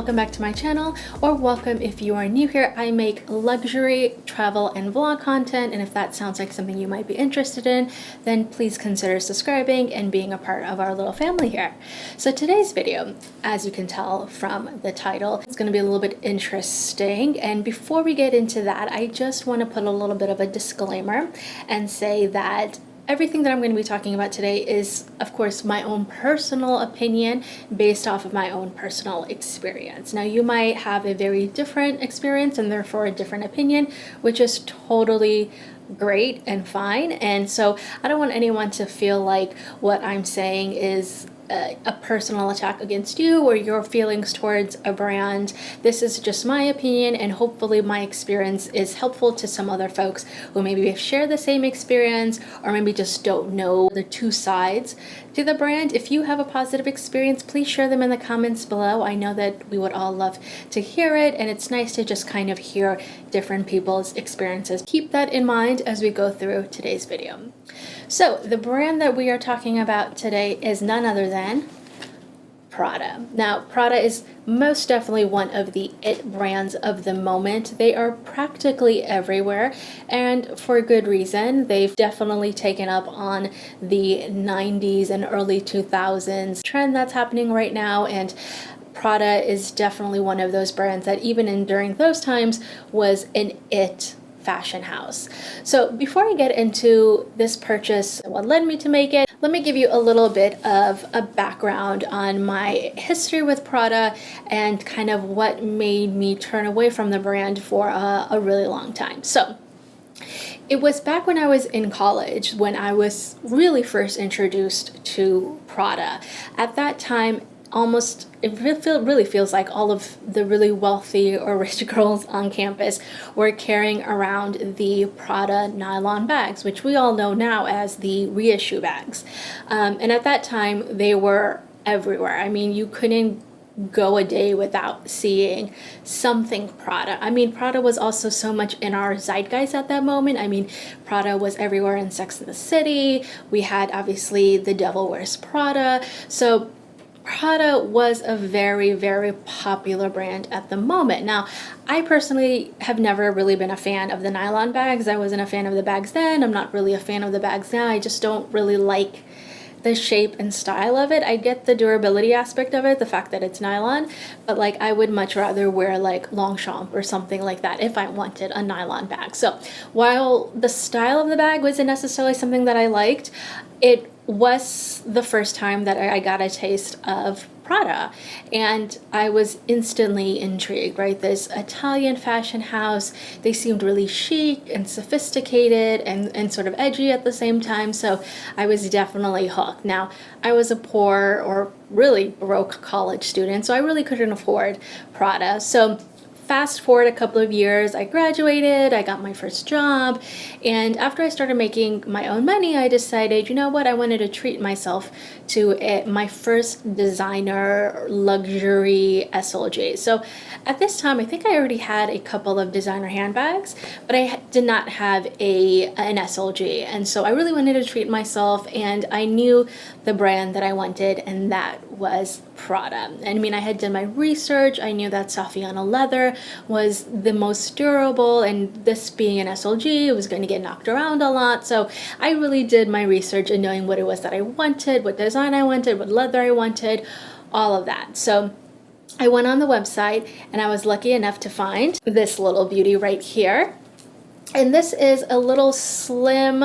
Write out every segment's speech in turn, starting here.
welcome back to my channel, or welcome if you are new here. I make luxury, travel, and vlog content, and if that sounds like something you might be interested in, then please consider subscribing and being a part of our little family here. So today's video, as you can tell from the title, is going to be a little bit interesting, and before we get into that, I just want to put a little bit of a disclaimer and say that everything that I'm going to be talking about today is, of course, my own personal opinion based off of my own personal experience. Now, you might have a very different experience and therefore a different opinion, which is totally great and fine. And so I don't want anyone to feel like what I'm saying is a personal attack against you or your feelings towards a brand. This is just my opinion, and hopefully my experience is helpful to some other folks who maybe share the same experience or maybe just don't know the two sides to the brand. If you have a positive experience, please share them in the comments below. I know that we would all love to hear it, and it's nice to just kind of hear different people's experiences. Keep that in mind as we go through today's video. So the brand that we are talking about today is none other than Prada. Now, Prada is most definitely one of the it brands of the moment. They are practically everywhere, and for good reason. They've definitely taken up on the 90s and early 2000s trend that's happening right now, and Prada is definitely one of those brands that even during those times was an it fashion house. So before I get into this purchase and what led me to make it, let me give you a little bit of a background on my history with Prada and kind of what made me turn away from the brand for a really long time. So it was back when I was in college when I was really first introduced to Prada. At that time, it really feels like all of the really wealthy or rich girls on campus were carrying around the Prada nylon bags, which we all know now as the reissue bags. And at that time, they were everywhere. I mean, you couldn't go a day without seeing something Prada. I mean, Prada was also so much in our zeitgeist at that moment. I mean, Prada was everywhere in Sex and the City. We had, obviously, The Devil Wears Prada. So Prada was a very, very popular brand at the moment. Now, I personally have never really been a fan of the nylon bags. I wasn't a fan of the bags then. I'm not really a fan of the bags now. I just don't really like the shape and style of it. I get the durability aspect of it, the fact that it's nylon, but like I would much rather wear like Longchamp or something like that if I wanted a nylon bag. So while the style of the bag wasn't necessarily something that I liked, it was the first time that I got a taste of Prada, and I was instantly intrigued, right? This Italian fashion house, they seemed really chic and sophisticated and sort of edgy at the same time, so I was definitely hooked. Now, I was a poor or really broke college student, so I really couldn't afford Prada. So fast forward a couple of years, I graduated, I got my first job, and after I started making my own money, I decided, you know what, I wanted to treat myself to my first designer luxury SLG. So at this time, I think I already had a couple of designer handbags, but I did not have an SLG, and so I really wanted to treat myself, and I knew the brand that I wanted, and that was Prada. I mean, I had done my research. I knew that Saffiano leather was the most durable, and this being an SLG, it was going to get knocked around a lot. So I really did my research in knowing what it was that I wanted, what design I wanted, what leather I wanted, all of that. So I went on the website, and I was lucky enough to find this little beauty right here. And this is a little slim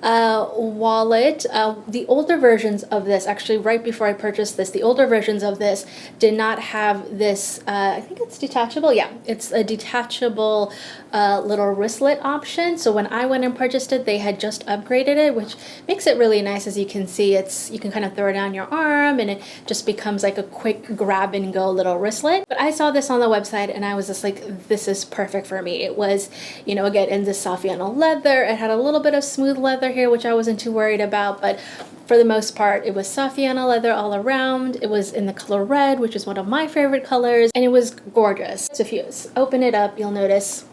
wallet. The older versions of this, actually right before I purchased this, the older versions of this did not have this, I think it's detachable. Yeah, it's a detachable little wristlet option. So when I went and purchased it, they had just upgraded it, which makes it really nice. As you can see, you can kind of throw it down your arm and it just becomes like a quick grab and go little wristlet. But I saw this on the website and I was just like, this is perfect for me. It was, you know, again, in the Saffiano leather. It had a little bit of smooth leather here, which I wasn't too worried about, but for the most part, it was Saffiano leather all around. It was in the color red, which is one of my favorite colors, and it was gorgeous. So if you open it up, you'll notice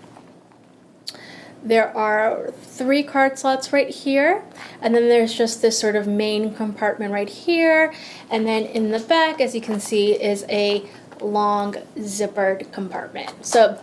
there are 3 card slots right here, and then there's just this sort of main compartment right here, and then in the back, as you can see, is a long zippered compartment. So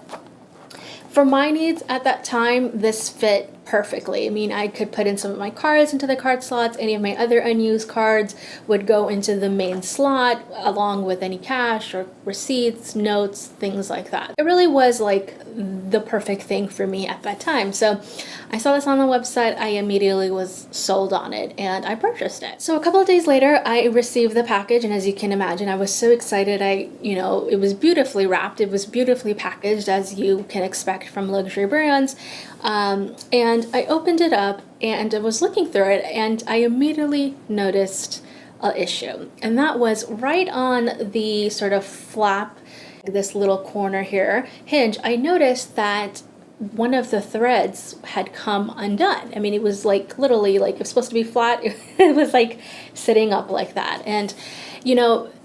for my needs at that time, this fit perfectly. I mean, I could put in some of my cards into the card slots. Any of my other unused cards would go into the main slot along with any cash or receipts, notes, things like that. It really was like the perfect thing for me at that time. So I saw this on the website. I immediately was sold on it and I purchased it. So a couple of days later, I received the package, and as you can imagine, I was so excited. It was beautifully wrapped. It was beautifully packaged, as you can expect from luxury brands. And I opened it up and I was looking through it, and I immediately noticed an issue. And that was right on the sort of flap, this little corner here, hinge. I noticed that one of the threads had come undone. I mean, it was like literally like it was supposed to be flat. It was like sitting up like that. And,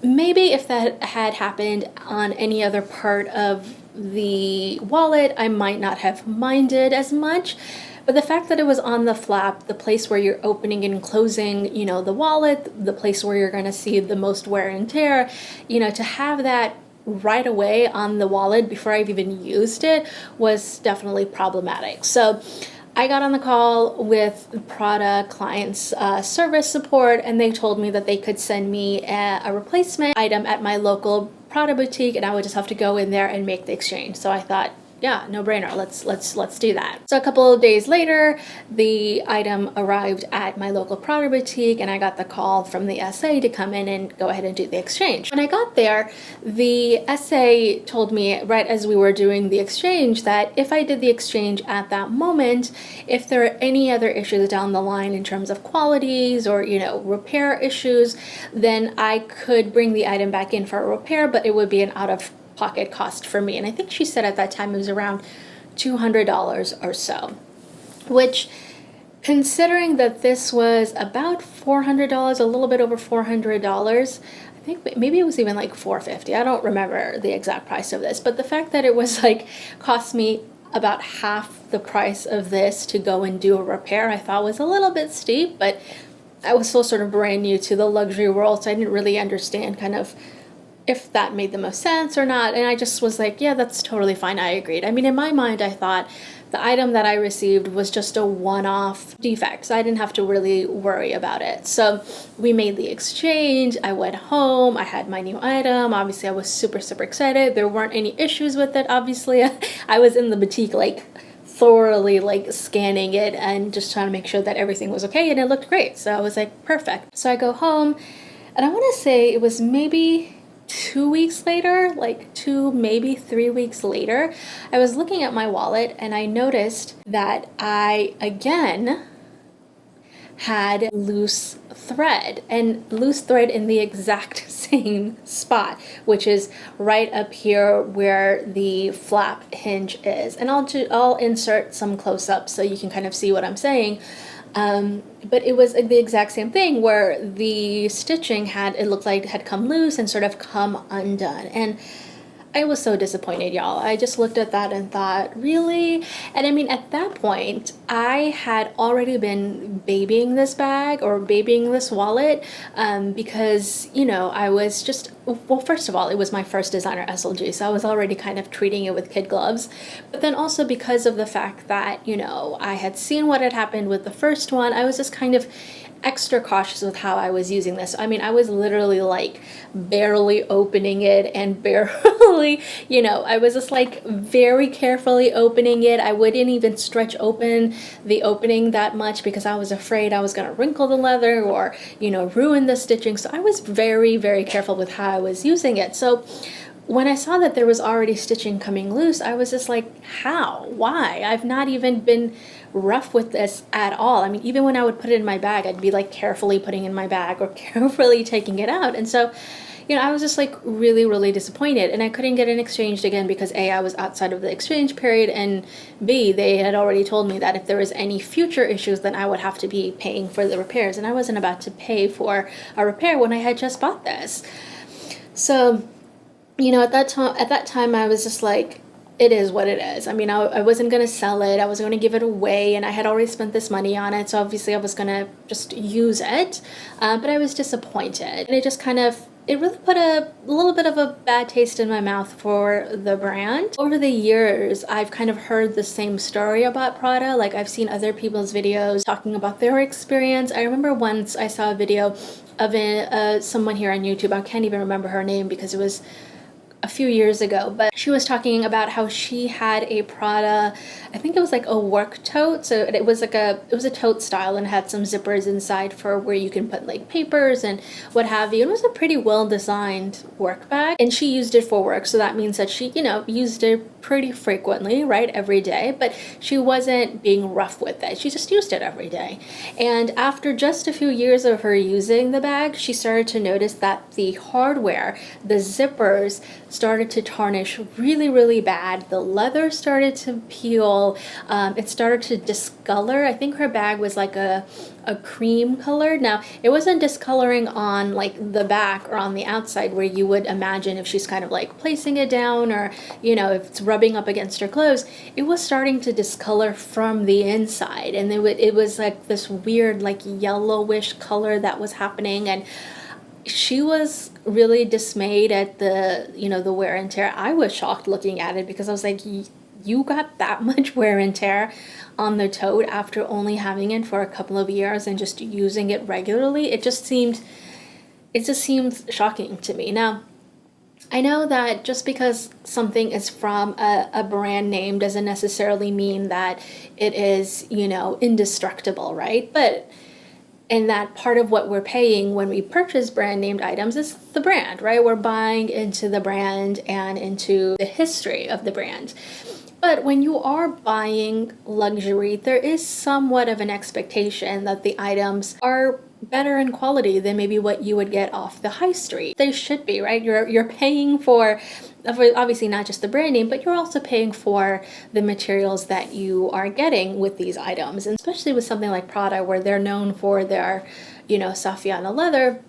maybe if that had happened on any other part of the wallet, I might not have minded as much. But the fact that it was on the flap, the place where you're opening and closing, the wallet, the place where you're going to see the most wear and tear, to have that right away on the wallet before I've even used it was definitely problematic. So I got on the call with Prada clients service support, and they told me that they could send me a replacement item at my local Prada boutique, and I would just have to go in there and make the exchange. So I thought, yeah, no brainer. Let's do that. So a couple of days later, the item arrived at my local Prada boutique, and I got the call from the SA to come in and go ahead and do the exchange. When I got there, the SA told me right as we were doing the exchange that if I did the exchange at that moment, if there are any other issues down the line in terms of qualities or, repair issues, then I could bring the item back in for a repair, but it would be an out-of-pocket cost for me. And I think she said at that time it was around $200 or so, which, considering that this was about $400, a little bit over $400, I think maybe it was even like $450. I don't remember the exact price of this, but the fact that it was like cost me about half the price of this to go and do a repair, I thought was a little bit steep, but I was still sort of brand new to the luxury world, so I didn't really understand kind of if that made the most sense or not. And I just was like, yeah, that's totally fine. I agreed. I mean, in my mind, I thought the item that I received was just a one-off defect, so I didn't have to really worry about it. So we made the exchange. I went home. I had my new item. Obviously, I was super, super excited. There weren't any issues with it. Obviously, I was in the boutique like thoroughly like scanning it and just trying to make sure that everything was okay, and it looked great. So I was like, perfect. So I go home, and I want to say it was maybe 2 weeks later, like 2, maybe 3 weeks later, I was looking at my wallet and I noticed that I again had loose thread in the exact same spot, which is right up here where the flap hinge is. And I'll insert some close-ups so you can kind of see what I'm saying. But it was the exact same thing where the stitching it looked like it had come loose and sort of come undone. And I was so disappointed, y'all. I just looked at that and thought, really? And I mean, at that point, I had already been babying this bag or babying this wallet because, I was just, well, first of all, it was my first designer SLG, so I was already kind of treating it with kid gloves. But then also because of the fact that, I had seen what had happened with the first one, I was just kind of extra cautious with how I was using this. I mean, I was literally like barely opening it and barely, I was just like very carefully opening it. I wouldn't even stretch open the opening that much because I was afraid I was going to wrinkle the leather or, ruin the stitching. So I was very, very careful with how I was using it. So when I saw that there was already stitching coming loose, I was just like, how? Why? I've not even been rough with this at all. I mean, even when I would put it in my bag, I'd be like carefully putting it in my bag or carefully taking it out. And so, I was just like really, really disappointed. And I couldn't get it exchanged again because A, I was outside of the exchange period, and B, they had already told me that if there was any future issues, then I would have to be paying for the repairs. And I wasn't about to pay for a repair when I had just bought this. So, at that time, I was just like, it is what it is. I mean, I wasn't going to sell it. I wasn't going to give it away, and I had already spent this money on it, so obviously I was going to just use it. But I was disappointed, and it just kind of it really put a little bit of a bad taste in my mouth for the brand. Over the years, I've kind of heard the same story about Prada. Like, I've seen other people's videos talking about their experience. I remember once I saw a video of someone here on YouTube. I can't even remember her name because it was a few years ago, but she was talking about how she had a Prada, I think it was like a work tote. So it was a tote style and had some zippers inside for where you can put like papers and what have you. It was a pretty well designed work bag, and she used it for work. So that means that she, used it pretty frequently, right? Every day, but she wasn't being rough with it. She just used it every day. And after just a few years of her using the bag, she started to notice that the hardware, the zippers, started to tarnish really, really bad. The leather started to peel. It started to discolor. I think her bag was like a cream color. Now, it wasn't discoloring on like the back or on the outside where you would imagine if she's kind of like placing it down, or, if it's rubbing up against her clothes. It was starting to discolor from the inside. And it was like this weird, like yellowish color that was happening. And she was really dismayed at the wear and tear. I was shocked looking at it because I was like, you got that much wear and tear on the tote after only having it for a couple of years and just using it regularly. It just seemed shocking to me. Now, I know that just because something is from a brand name doesn't necessarily mean that it is, indestructible, right? And that part of what we're paying when we purchase brand named items is the brand, right? We're buying into the brand and into the history of the brand. But when you are buying luxury, there is somewhat of an expectation that the items are better in quality than maybe what you would get off the high street. They should be, right? You're paying for obviously not just the brand name, but you're also paying for the materials that you are getting with these items. And especially with something like Prada, where they're known for their, Saffiano leather,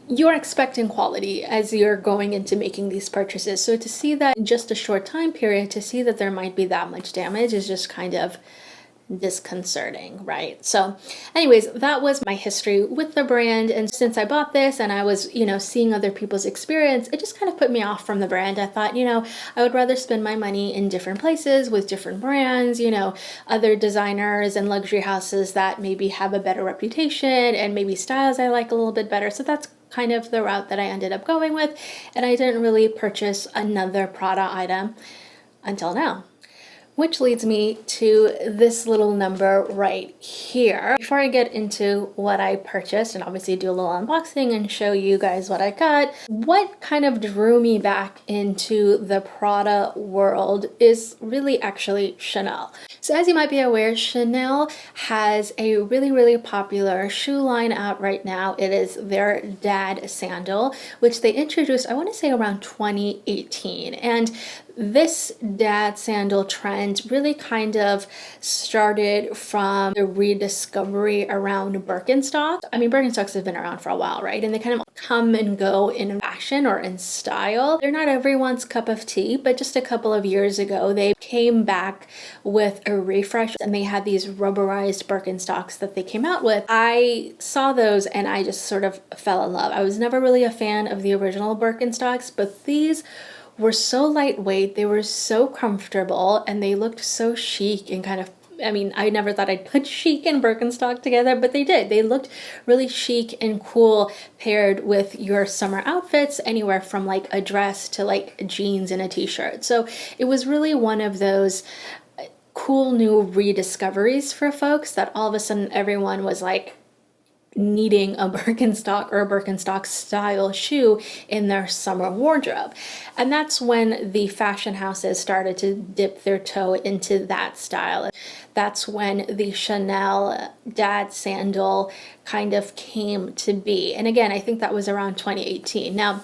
you're expecting quality as you're going into making these purchases. So to see that in just a short time period, to see that there might be that much damage is just kind of disconcerting, right? So anyways, that was my history with the brand. And since I bought this and I was, seeing other people's experience, it just kind of put me off from the brand. I thought, I would rather spend my money in different places with different brands, other designers and luxury houses that maybe have a better reputation and maybe styles I like a little bit better. So that's kind of the route that I ended up going with. And I didn't really purchase another Prada item until now. Which leads me to this little number right here. Before I get into what I purchased and obviously do a little unboxing and show you guys what I got, what kind of drew me back into the Prada world is really actually Chanel. So as you might be aware, Chanel has a really, really popular shoe line out right now. It is their Dad sandal, which they introduced, I want to say around 2018. And this Dad sandal trend really kind of started from the rediscovery around Birkenstock. I mean, Birkenstocks have been around for a while, right? And they kind of come and go in fashion or in style. They're not everyone's cup of tea, but just a couple of years ago, they came back with a refresh and they had these rubberized Birkenstocks that they came out with. I saw those and I just sort of fell in love. I was never really a fan of the original Birkenstocks, but these were so lightweight, they were so comfortable, and they looked so chic and kind of, I never thought I'd put chic and Birkenstock together, but they did. They looked really chic and cool paired with your summer outfits, anywhere from like a dress to like jeans and a t-shirt. So it was really one of those cool new rediscoveries for folks that all of a sudden everyone was like needing a Birkenstock or a Birkenstock style shoe in their summer wardrobe. And that's when the fashion houses started to dip their toe into that style. That's when the Chanel Dad sandal kind of came to be. And again, I think that was around 2018. Now,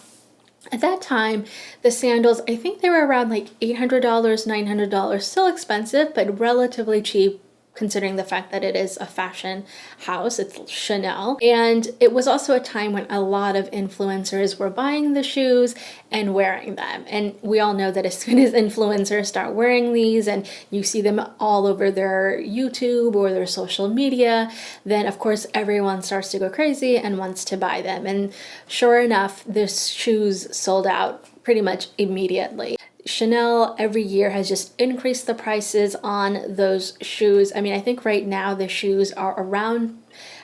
at that time, the sandals, I think they were around like $800, $900, still expensive, but relatively cheap considering the fact that it is a fashion house. It's Chanel. And it was also a time when a lot of influencers were buying the shoes and wearing them. And we all know that as soon as influencers start wearing these and you see them all over their YouTube or their social media, then of course everyone starts to go crazy and wants to buy them. And sure enough, the shoes sold out pretty much immediately. Chanel every year has just increased the prices on those shoes. I mean, I think right now the shoes are around,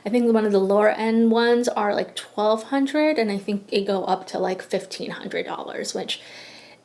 I think one of the lower end ones are like $1,200, and I think they go up to like $1,500, which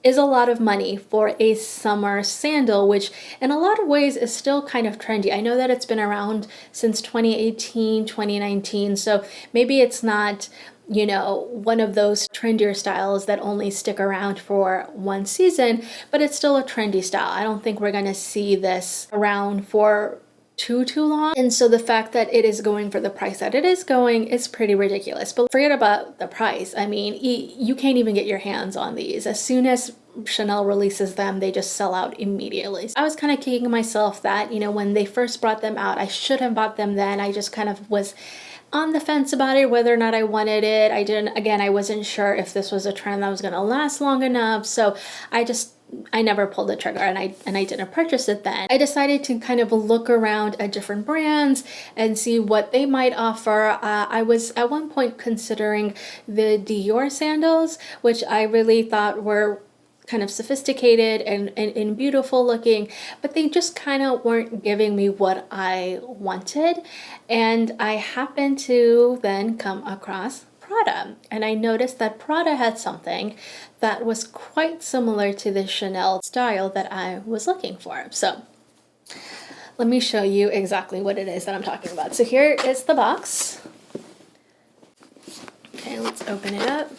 is a lot of money for a summer sandal, which in a lot of ways is still kind of trendy. I know that it's been around since 2018, 2019, so maybe it's not, you know, one of those trendier styles that only stick around for one season, but it's still a trendy style. I don't think we're gonna see this around for too long. And so the fact that it is going for the price that it is going is pretty ridiculous. But forget about the price. I mean, you can't even get your hands on these. As soon as Chanel releases them, they just sell out immediately. So I was kind of kicking myself that, you know, when they first brought them out, I should have bought them then. I just kind of was on the fence about it, whether or not I wanted it. I wasn't sure if this was a trend that was gonna last long enough. So I never pulled the trigger, and I didn't purchase it then. I decided to kind of look around at different brands and see what they might offer. I was at one point considering the Dior sandals, which I really thought were kind of sophisticated and beautiful looking, but they just kind of weren't giving me what I wanted. And I happened to then come across Prada, and I noticed that Prada had something that was quite similar to the Chanel style that I was looking for. So let me show you exactly what it is that I'm talking about. So here is the box. Okay, let's open it up.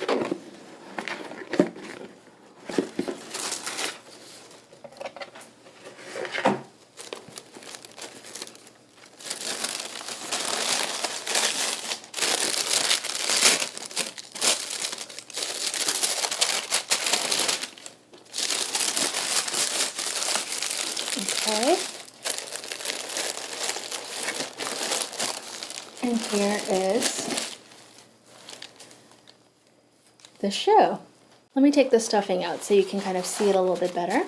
Okay. And here is the shoe. Let me take the stuffing out so you can kind of see it a little bit better.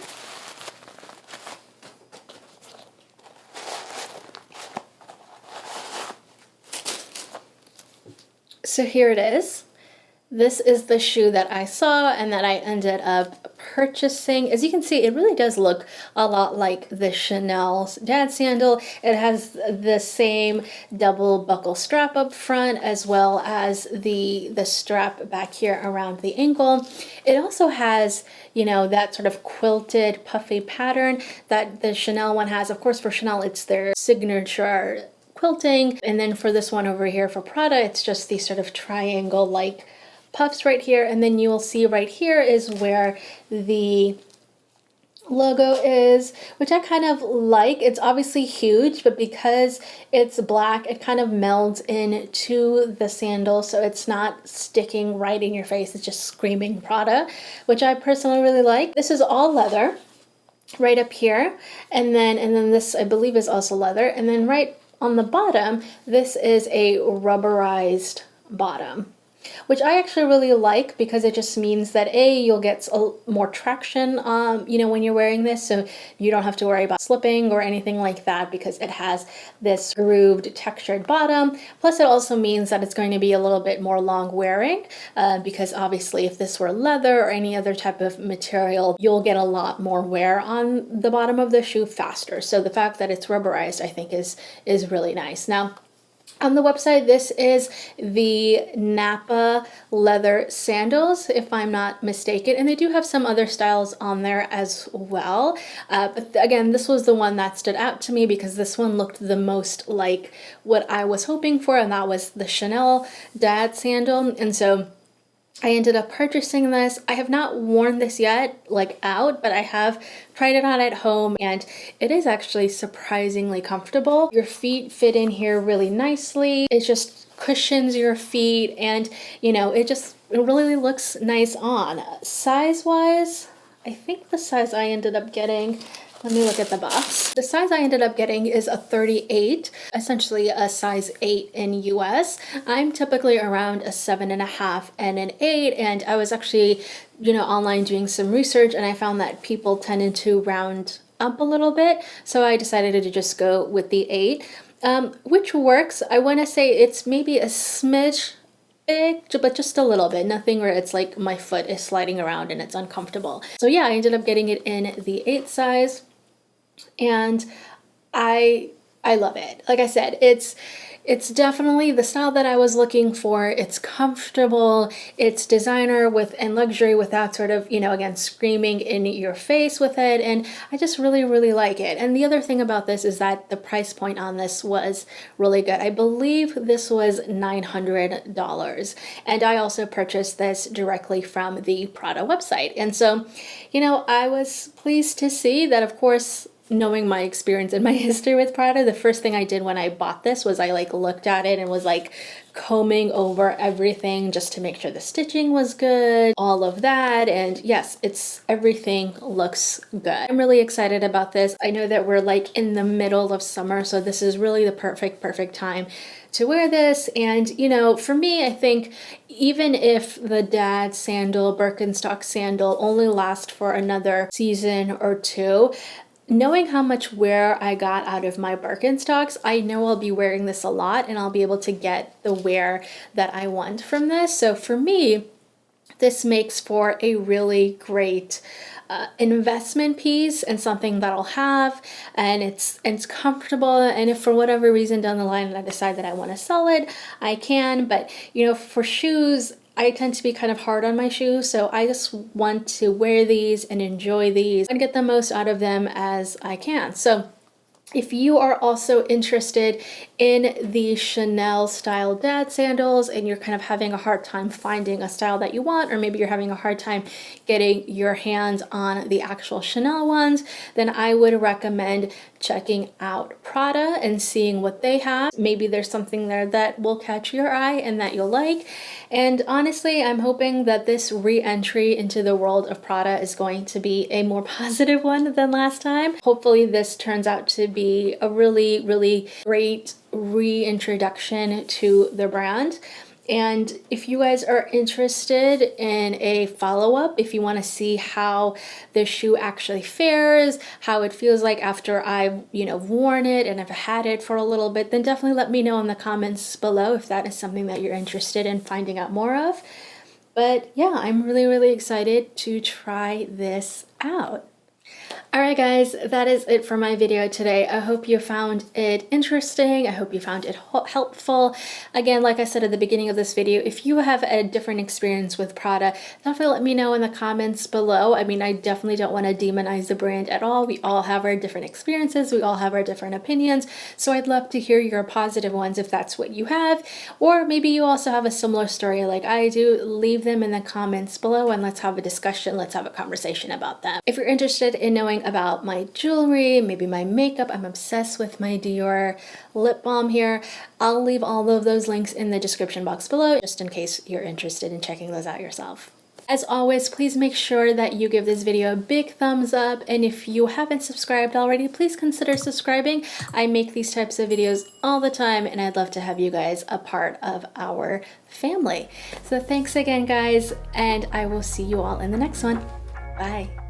So here it is. This is the shoe that I saw and that I ended up purchasing. As you can see, it really does look a lot like the Chanel dad sandal. It has the same double buckle strap up front, as well as the strap back here around the ankle. It also has, you know, that sort of quilted puffy pattern that the Chanel one has. Of course, for Chanel, it's their signature quilting. And then for this one over here for Prada, it's just these sort of triangle-like puffs right here, and then you will see right here is where the logo is, which I kind of like. It's obviously huge, but because it's black, it kind of melds into the sandal, so it's not sticking right in your face. It's just screaming Prada, which I personally really like. This is all leather right up here, and then this I believe is also leather, and then right on the bottom, this is a rubberized bottom, which I actually really like because it just means that you'll get more traction, you know, when you're wearing this, so you don't have to worry about slipping or anything like that because it has this grooved textured bottom. Plus it also means that it's going to be a little bit more long wearing because obviously if this were leather or any other type of material, you'll get a lot more wear on the bottom of the shoe faster. So the fact that it's rubberized, I think is really nice. Now, on the website, this is the Napa leather sandals, if I'm not mistaken, and they do have some other styles on there as well. But again, this was the one that stood out to me because this one looked the most like what I was hoping for, and that was the Chanel dad sandal. And so I ended up purchasing this. I have not worn this yet, like out, but I have tried it on at home and it is actually surprisingly comfortable. Your feet fit in here really nicely. It just cushions your feet and, you know, it really looks nice on. Size-wise, I think the size I ended up getting Let me look at the box. The size I ended up getting is a 38, essentially a size 8 in US. I'm typically around a 7.5 and an 8, and I was actually, online doing some research, and I found that people tended to round up a little bit, so I decided to just go with the 8, which works. I want to say it's maybe a smidge big, but just a little bit, nothing where it's like my foot is sliding around and it's uncomfortable. So yeah, I ended up getting it in the 8 size, and I love it. Like I said, it's definitely the style that I was looking for. It's comfortable, it's designer and luxury without sort of, again, screaming in your face with it. And I just really, really like it. And the other thing about this is that the price point on this was really good. I believe this was $900. And I also purchased this directly from the Prada website. And so, I was pleased to see that, of course, knowing my experience and my history with Prada, the first thing I did when I bought this was I looked at it and was combing over everything just to make sure the stitching was good, all of that. And yes, everything looks good. I'm really excited about this. I know that we're in the middle of summer, so this is really the perfect time to wear this. And for me, I think even if the dad sandal, Birkenstock sandal, only lasts for another season or two, knowing how much wear I got out of my Birkenstocks, I know I'll be wearing this a lot and I'll be able to get the wear that I want from this. So for me, this makes for a really great investment piece and something that I'll have, and it's comfortable. And if for whatever reason down the line I decide that I want to sell it, I can. But for shoes, I tend to be kind of hard on my shoes, so I just want to wear these and enjoy these and get the most out of them as I can. So if you are also interested in the Chanel style dad sandals and you're kind of having a hard time finding a style that you want, or maybe you're having a hard time getting your hands on the actual Chanel ones, then I would recommend checking out Prada and seeing what they have. Maybe there's something there that will catch your eye and that you'll like. And honestly, I'm hoping that this re-entry into the world of Prada is going to be a more positive one than last time. Hopefully this turns out to be a really, really great reintroduction to the brand. And if you guys are interested in a follow-up, if you want to see how the shoe actually fares, how it feels like after I've, worn it and I've had it for a little bit, then definitely let me know in the comments below if that is something that you're interested in finding out more of. But yeah, I'm really, really excited to try this out. Alright guys, that is it for my video today. I hope you found it interesting. I hope you found it helpful. Again, like I said at the beginning of this video, if you have a different experience with Prada, definitely let me know in the comments below. I mean, I definitely don't want to demonize the brand at all. We all have our different experiences. We all have our different opinions. So I'd love to hear your positive ones if that's what you have. Or maybe you also have a similar story like I do. Leave them in the comments below and let's have a discussion. Let's have a conversation about them. If you're interested in knowing about my jewelry, maybe my makeup, I'm obsessed with my Dior lip balm here. I'll leave all of those links in the description box below just in case you're interested in checking those out yourself. As always, please make sure that you give this video a big thumbs up, and if you haven't subscribed already, please consider subscribing. I make these types of videos all the time and I'd love to have you guys a part of our family. So thanks again guys, and I will see you all in the next one. Bye.